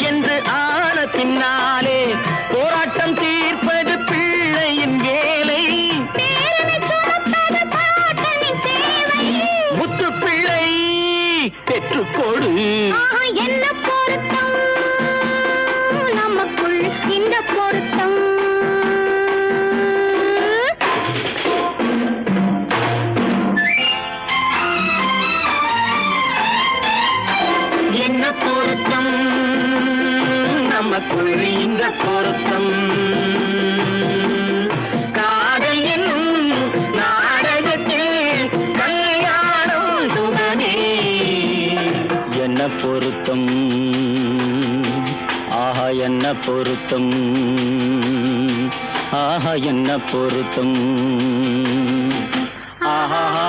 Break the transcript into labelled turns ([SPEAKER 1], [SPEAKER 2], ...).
[SPEAKER 1] என்று ஆன பின்னாலே போராட்டம் தீர்ப்பது பிள்ளையின் வேலை. முத்து பிள்ளை பெற்றுக்கொடு.
[SPEAKER 2] என்ன பொருத்தம் நமக்குள் இந்த பொருத்தம்.
[SPEAKER 1] என்ன பொருத்தம் நமக்குள் இந்த பொருத்தம். காதல் என்னும் நாடகத்தில் கல்யாணம் சுகமே. என்ன பொருத்தம், ஆஹா என்ன பொருத்தம், ஆஹா என்ன பொருத்தம், ஆஹா.